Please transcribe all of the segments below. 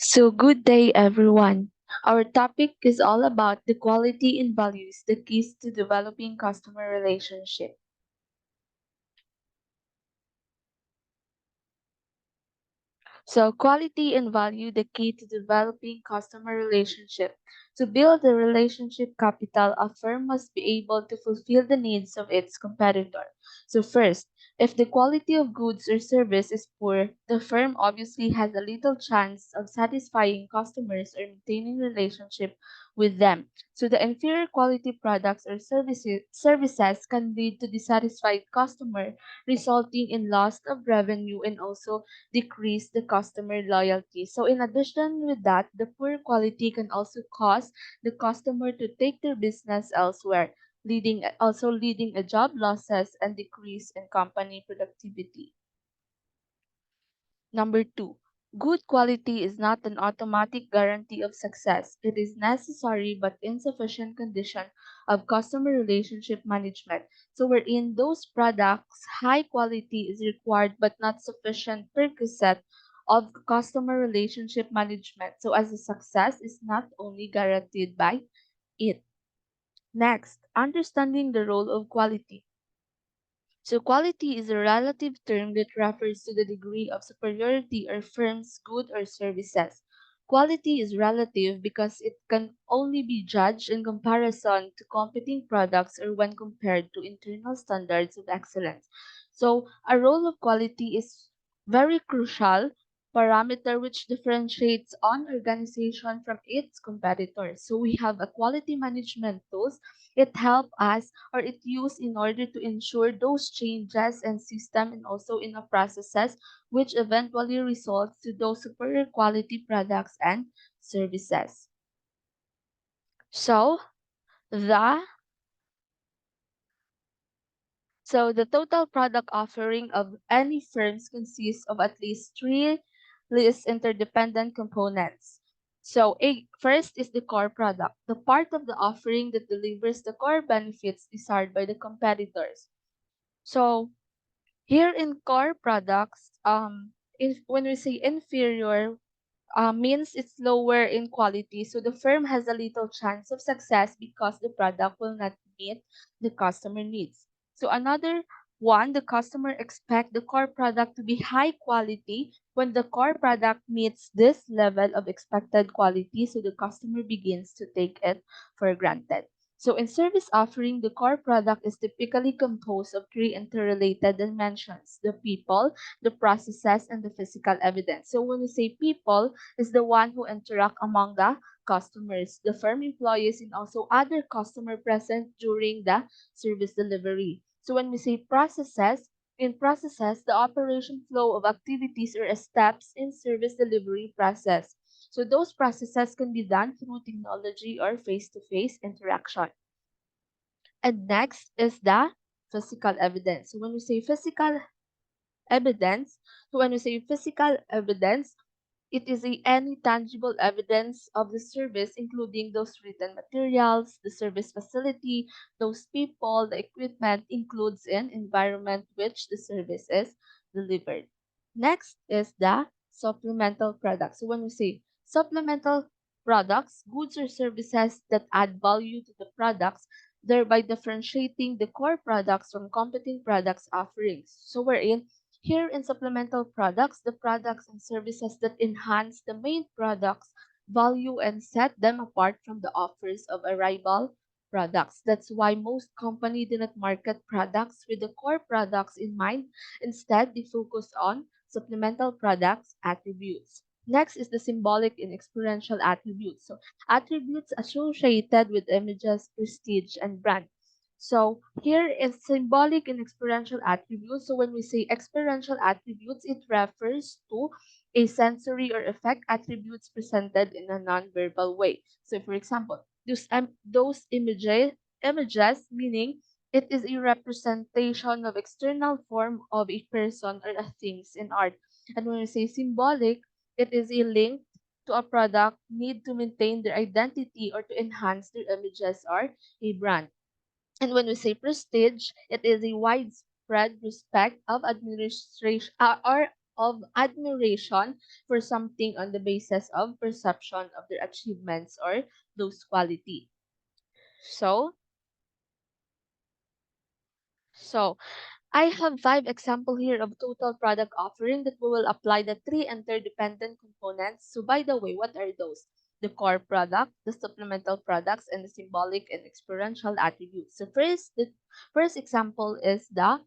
So, good day, everyone. Our topic is all about the quality and values, the keys to developing customer relationship. So, quality and value, the key to developing customer relationship. To build the relationship capital, a firm must be able to fulfill the needs of its competitor. So, first, if the quality of goods or service is poor, the firm obviously has a little chance of satisfying customers or maintaining relationship with them. So, the inferior quality products or services can lead to dissatisfied customer, resulting in loss of revenue and also decrease the customer loyalty. So in addition with that, the poor quality can also cause the customer to take their business elsewhere, leading a job losses and decrease in company productivity. Number two, good quality is not an automatic guarantee of success. It is necessary but insufficient condition of customer relationship management. So wherein those products, high quality is required but not sufficient prerequisite of customer relationship management. So as a success is not only guaranteed by it. Next, understanding the role of quality. So quality is a relative term that refers to the degree of superiority or firm's good or services. Quality is relative because it can only be judged in comparison to competing products or when compared to internal standards of excellence. So a role of quality is very crucial parameter which differentiates an organization from its competitors. So we have a quality management tools. It help us or it used in order to ensure those changes and system and also in the processes which eventually results to those superior quality products and services. So the the total product offering of any firms consists of at least three least interdependent components. So first is the core product, the part of the offering that delivers the core benefits desired by the competitors. So here in core products, when we say inferior, means it's lower in quality. So the firm has a little chance of success because the product will not meet the customer needs. So another one, the customer expect the core product to be high quality. When the core product meets this level of expected quality, so the customer begins to take it for granted. So in service offering, the core product is typically composed of three interrelated dimensions: the people, the processes, and the physical evidence. So when we say people, is the one who interact among the customers, the firm employees, and also other customer present during the service delivery. So when we say processes, in processes, the operation flow of activities or steps in service delivery process. So those processes can be done through technology or face-to-face interaction. And next is the physical evidence. So when we say physical evidence, it is any tangible evidence of the service, including those written materials, the service facility, those people, the equipment includes in environment which the service is delivered. Next is the supplemental products. So when we say supplemental products, goods or services that add value to the products, thereby differentiating the core products from competing products offerings. So wherein here in supplemental products, the products and services that enhance the main products value and set them apart from the offers of a rival products. That's why most companies do not market products with the core products in mind. Instead, they focus on supplemental products attributes. Next is the symbolic and experiential attributes. So attributes associated with images, prestige, and brand. So here is symbolic and experiential attributes. So when we say experiential attributes, it refers to a sensory or effect attributes presented in a non-verbal way. So for example, those images meaning it is a representation of external form of a person or a things in art. And when we say symbolic, it is a link to a product need to maintain their identity or to enhance their images or a brand. And when we say prestige, it is a widespread respect of administration or of admiration for something on the basis of perception of their achievements or those quality. So, so I have five example here of total product offering that we will apply the three interdependent components. So by the way, what are those? The core product, the supplemental products, and the symbolic and experiential attributes. So the first example is the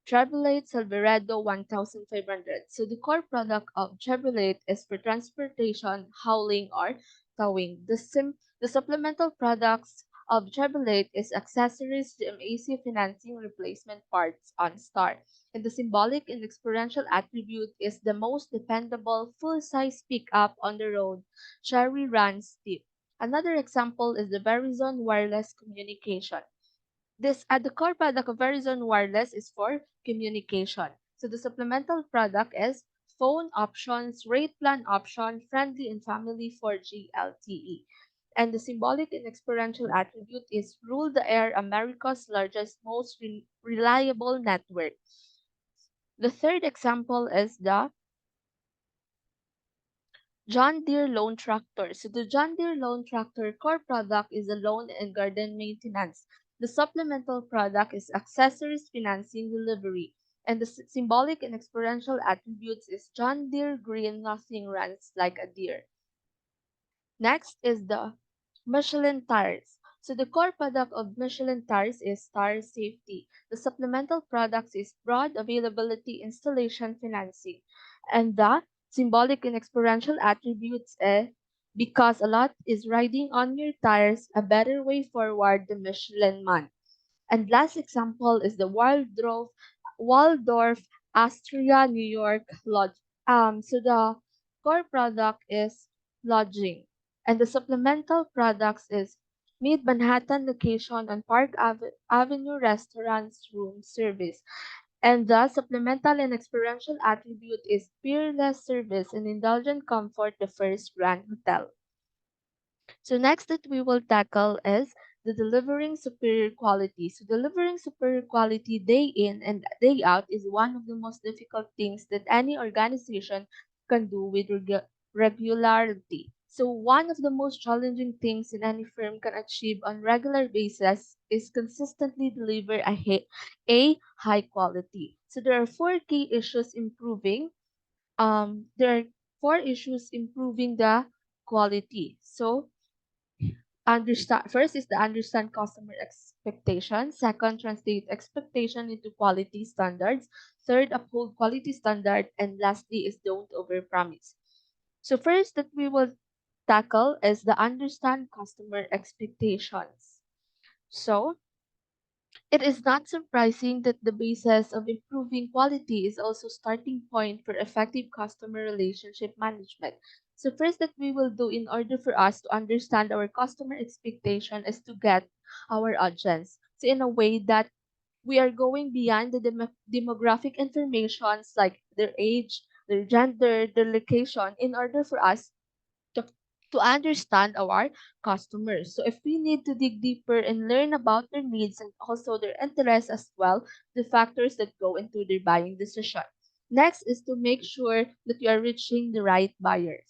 Chevrolet Silverado 1500. So the core product of Chevrolet is for transportation, hauling, or towing. The supplemental products of Chevrolet is accessories, GMAC financing, replacement parts on Star. And the symbolic and experiential attribute is the most dependable full-size pickup on the road. Cherry runs deep. Another example is the Verizon wireless communication. This at the core product of Verizon Wireless is for communication. So the supplemental product is phone options, rate plan option, friendly and family 4G LTE. And the symbolic and experiential attribute is rule the air, America's largest, most reliable network. The third example is the John Deere Lawn Tractor. So the John Deere Lawn Tractor core product is the lawn and garden maintenance. The supplemental product is accessories financing delivery. And the symbolic and experiential attributes is John Deere green, nothing runs like a deer. Next is the Michelin tires. So the core product of Michelin tires is tire safety. The supplemental products is broad availability, installation, financing. And the symbolic and experiential attributes because a lot is riding on your tires, a better way forward the Michelin man. And last example is the Waldorf Astoria, New York lodge. So the core product is lodging, and the supplemental products is Mid Manhattan location on Avenue restaurants room service. And the supplemental and experiential attribute is peerless service and indulgent comfort, the first grand hotel. So next that we will tackle is the delivering superior quality. So delivering superior quality day in and day out is one of the most difficult things that any organization can do with regularity. So one of the most challenging things in any firm can achieve on regular basis is consistently deliver a high quality. So there are there are four issues improving the quality. So understand first is the understand customer expectation, second translate expectation into quality standards, third uphold quality standard, and lastly is don't overpromise. So first that we will tackle is the understand customer expectations. So it is not surprising that the basis of improving quality is also starting point for effective customer relationship management. So first that we will do in order for us to understand our customer expectation is to get our audience. So in a way that we are going beyond the demographic informations like their age, their gender, their location in order for us to, to understand our customers. So if we need to dig deeper and learn about their needs and also their interests as well, the factors that go into their buying decision. Next is to make sure that you are reaching the right buyers.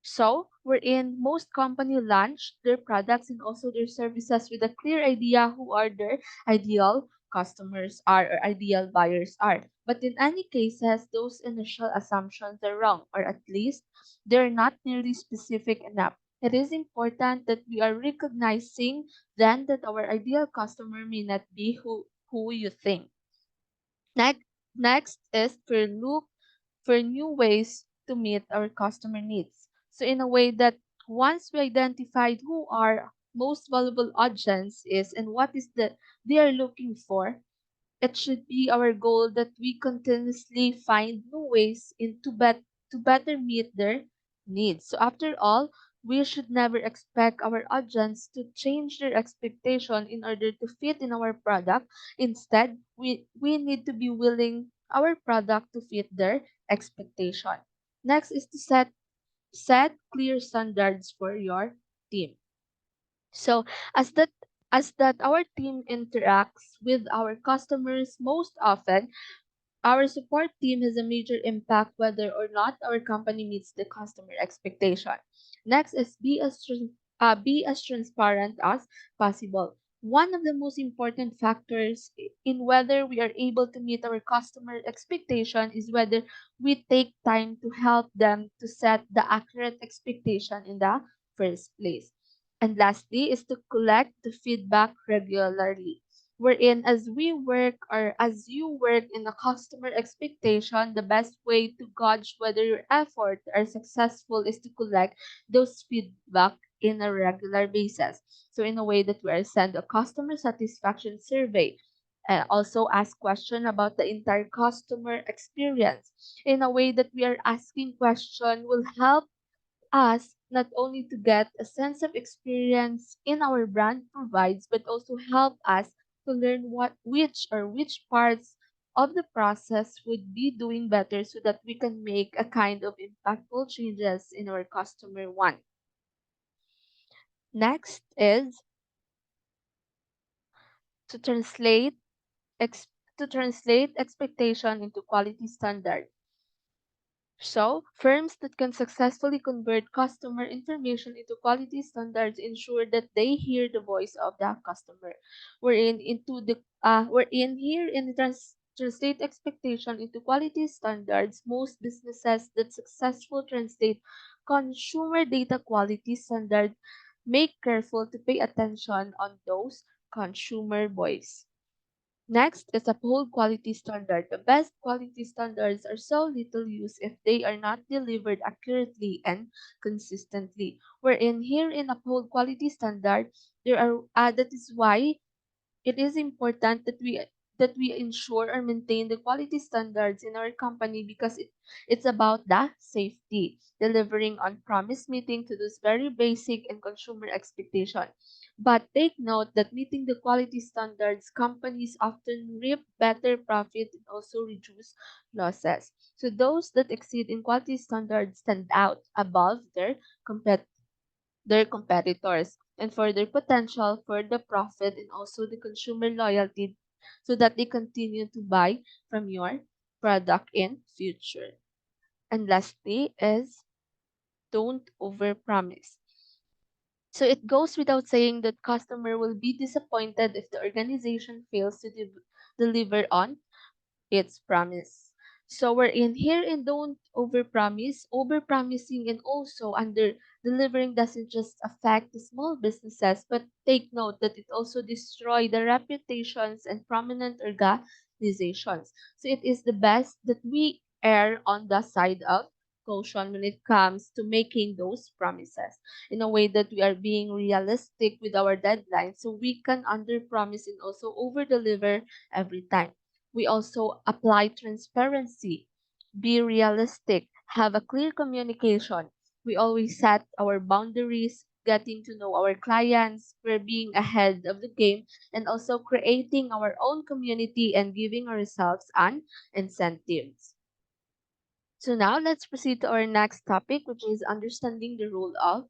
So, wherein most company launch their products and also their services with a clear idea who are their ideal customers are or ideal buyers are. But in any cases, those initial assumptions are wrong, or at least they're not nearly specific enough. It is important that we are recognizing then that our ideal customer may not be who you think. Next, next is to look for new ways to meet our customer needs. So in a way that once we identified who our most valuable audience is and what is the they are looking for, it should be our goal that we continuously find new ways to better meet their needs. So after all, we should never expect our audience to change their expectation in order to fit in our product. Instead, we need to be willing our product to fit their expectation. Next is to set clear standards for your team. So as that as that our team interacts with our customers most often, Our support team has a major impact whether or not our company meets the customer expectation. Next is be as transparent as possible. One of the most important factors in whether we are able to meet our customer expectation is whether we take time to help them to set the accurate expectation in the first place. And lastly is to collect the feedback regularly, wherein as we work or as you work in a customer expectation, the best way to gauge whether your efforts are successful is to collect those feedback in a regular basis. So in a way that we are send a customer satisfaction survey. Also ask question about the entire customer experience. In a way that we are asking question will help us not only to get a sense of experience in our brand provides, but also help us to learn which parts of the process would be doing better so that we can make a kind of impactful changes in our customer one. Next is to ex- translate expectation into quality standard. So, firms that can successfully convert customer information into quality standards ensure that they hear the voice of the customer. Wherein here in the translate expectation into quality standards, most businesses that successful translate consumer data quality standard make careful to pay attention on those consumer voice. Next is uphold quality standard. The best quality standards are so little used if they are not delivered accurately and consistently. Wherein here in uphold quality standard, that is why it is important that we ensure or maintain the quality standards in our company because it's about the safety, delivering on promise meeting to those very basic and consumer expectation. But take note that meeting the quality standards, companies often reap better profit and also reduce losses. So those that exceed in quality standards stand out above their competitors and for their potential for the profit and also the consumer loyalty so that they continue to buy from your product in future. And lastly is don't overpromise. So it goes without saying that customer will be disappointed if the organization fails to deliver on its promise. So we're in here and don't overpromise. Overpromising and also under delivering doesn't just affect the small businesses, but take note that it also destroy the reputations and prominent organizations. So it is the best that we err on the side of caution when it comes to making those promises in a way that we are being realistic with our deadlines so we can under promise and also over deliver every time. We also apply transparency, be realistic, have a clear communication. We always set our boundaries, getting to know our clients, we're being ahead of the game, and also creating our own community and giving ourselves an incentives. So now let's proceed to our next topic, which is understanding the role of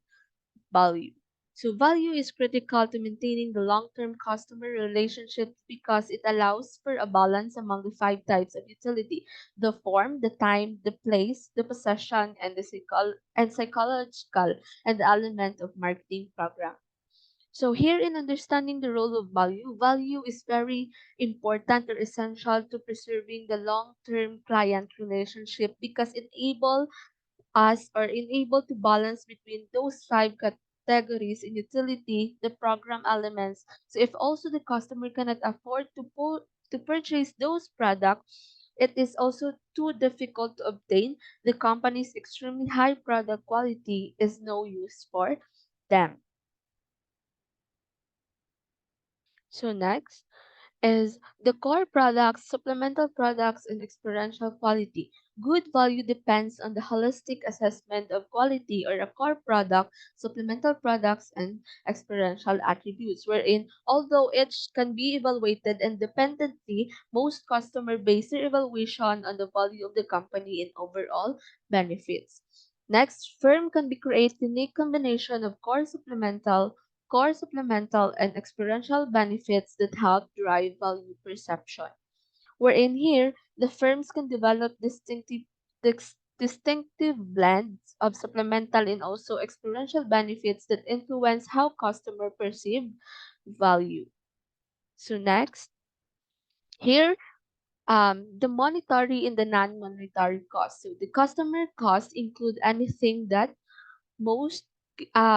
value. So value is critical to maintaining the long-term customer relationships because it allows for a balance among the five types of utility: the form, the time, the place, the possession, and the psychological and the element of marketing program. So here in understanding the role of value, value is very important or essential to preserving the long-term client relationship because it able us or enable to balance between those five categories in utility, the program elements. So if also the customer cannot afford to purchase those products, it is also too difficult to obtain. The company's extremely high product quality is no use for them. So next is the core products, supplemental products, and experiential quality. Good value depends on the holistic assessment of quality or a core product, supplemental products, and experiential attributes, wherein although each can be evaluated independently, most customer base their evaluation on the value of the company and overall benefits. Next, firm can be create unique combination of core supplemental and experiential benefits that help drive value perception. wherein here the firms can develop distinctive blends of supplemental and also experiential benefits that influence how customer perceive value. So next, here the monetary and the non-monetary costs. So the customer costs include anything that most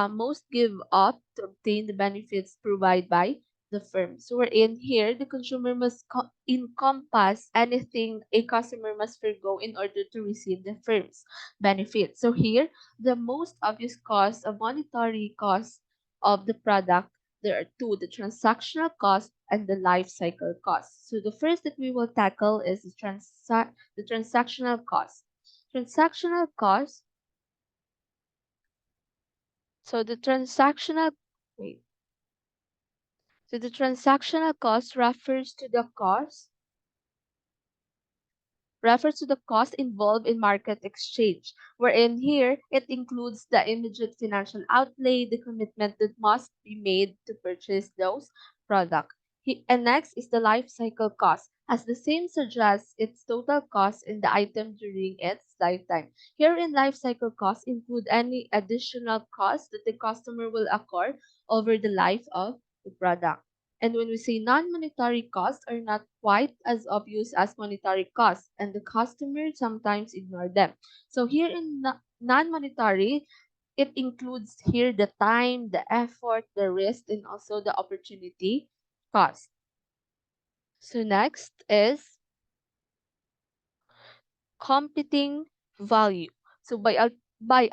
most give up to obtain the benefits provided by the firm. So we're in here, the consumer must encompass anything a customer must forgo in order to receive the firm's benefits. So here, the most obvious cost of monetary cost of the product, there are two, the transactional cost and the life cycle cost. So the first that we will tackle is the transactional cost. Transactional cost. So the transactional wait. So the transactional cost refers to the cost involved in market exchange, wherein here it includes the immediate financial outlay, the commitment that must be made to purchase those products. And next is the life cycle cost, as the same suggests its total cost in the item during its lifetime. Here in life cycle costs include any additional costs that the customer will incur over the life of the product. And when we say non-monetary costs are not quite as obvious as monetary costs, and the customer sometimes ignore them. So here in non-monetary, it includes here the time, the effort, the risk, and also the opportunity cost. So next is competing value. So by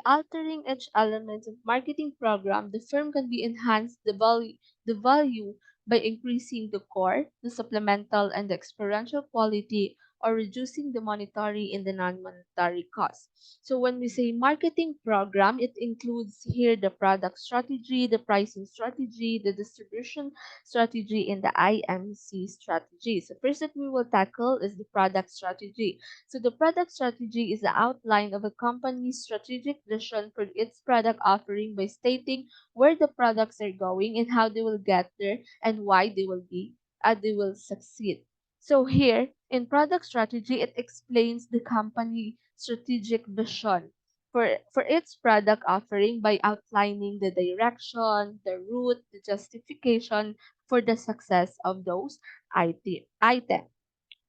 altering each element of marketing program, the firm can be enhanced the value by increasing the core, the supplemental, and the experiential quality, or reducing the monetary and the non-monetary costs. So when we say marketing program, it includes here the product strategy, the pricing strategy, the distribution strategy, and the IMC strategy. So first that we will tackle is the product strategy. So the product strategy is the outline of a company's strategic vision for its product offering by stating where the products are going and how they will get there and why they will succeed. So here in product strategy, it explains the company strategic vision for its product offering by outlining the direction, the route, the justification for the success of those items.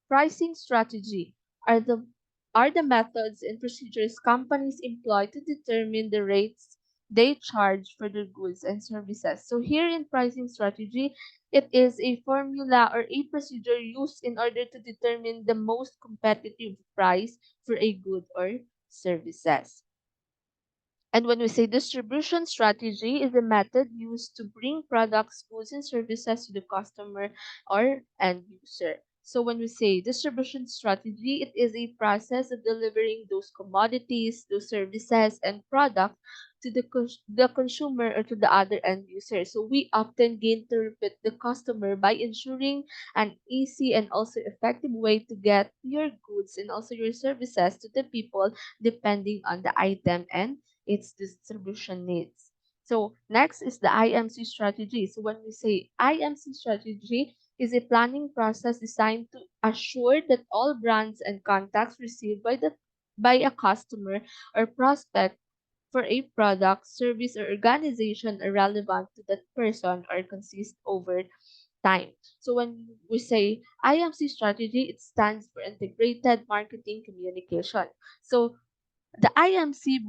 Pricing strategy are the methods and procedures companies employ to determine the rates they charge for their goods and services. So here in pricing strategy, it is a formula or a procedure used in order to determine the most competitive price for a good or services. And when we say distribution strategy is a method used to bring products, goods, and services to the customer or end user. So when we say distribution strategy, it is a process of delivering those commodities, those services, and products to the consumer or to the other end user. So we often gain to repeat the customer by ensuring an easy and also effective way to get your goods and also your services to the people depending on the item and its distribution needs. So next is the IMC strategy. So when we say IMC strategy is a planning process designed to assure that all brands and contacts received by a customer or prospect for a product, service, or organization are relevant to that person or consist over time. So when we say IMC strategy, it stands for integrated marketing communication. So the IMC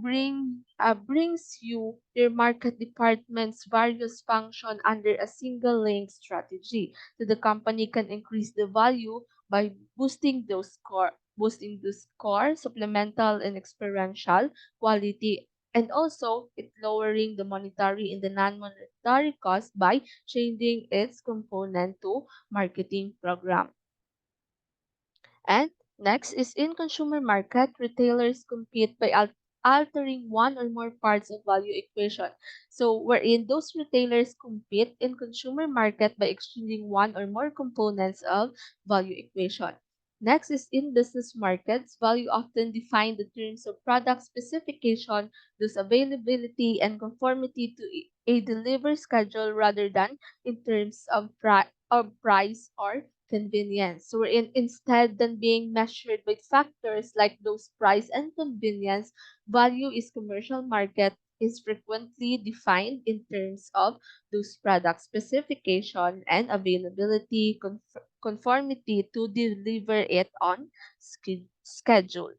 brings you your market department's various functions under a single link strategy. So the company can increase the value by boosting the score, supplemental and experiential quality, and also it lowering the monetary and the non-monetary cost by changing its component to marketing program. And next is in consumer market, retailers compete by altering one or more parts of value equation. So wherein those retailers compete in consumer market by exchanging one or more components of value equation. Next is in business markets, value often defined in terms of product specification, thus availability and conformity to a delivery schedule rather than in terms of price or convenience. So instead than being measured by factors like those price and convenience, value is commercial market is frequently defined in terms of those product specification and availability, conformity to deliver it on schedule.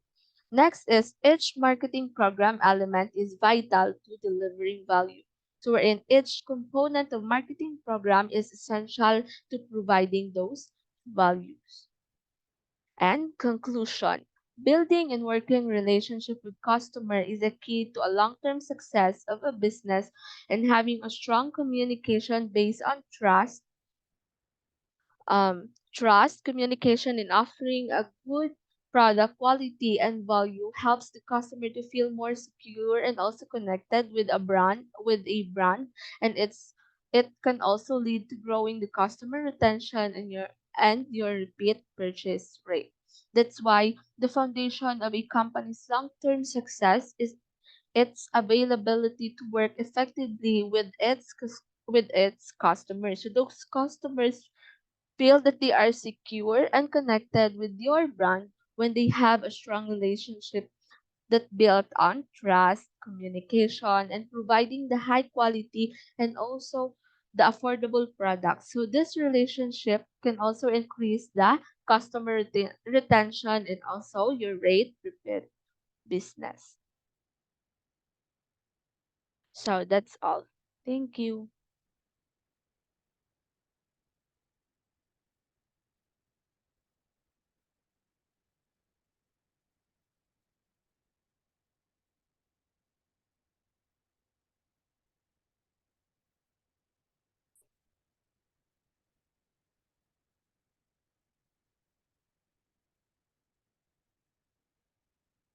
Next is each marketing program element is vital to delivering value. So wherein each component of marketing program is essential to providing those values. And conclusion. Building and working relationship with customer is a key to a long-term success of a business, and having a strong communication based on trust, communication, and offering a good product quality and value helps the customer to feel more secure and also connected with a brand, and it can also lead to growing the customer retention and your repeat purchase rate. That's why the foundation of a company's long-term success is its availability to work effectively with its customers. So those customers feel that they are secure and connected with your brand when they have a strong relationship that built on trust, communication, and providing the high quality and also the affordable products. So this relationship can also increase the customer retention and also your rate repeat business. So that's all. Thank you.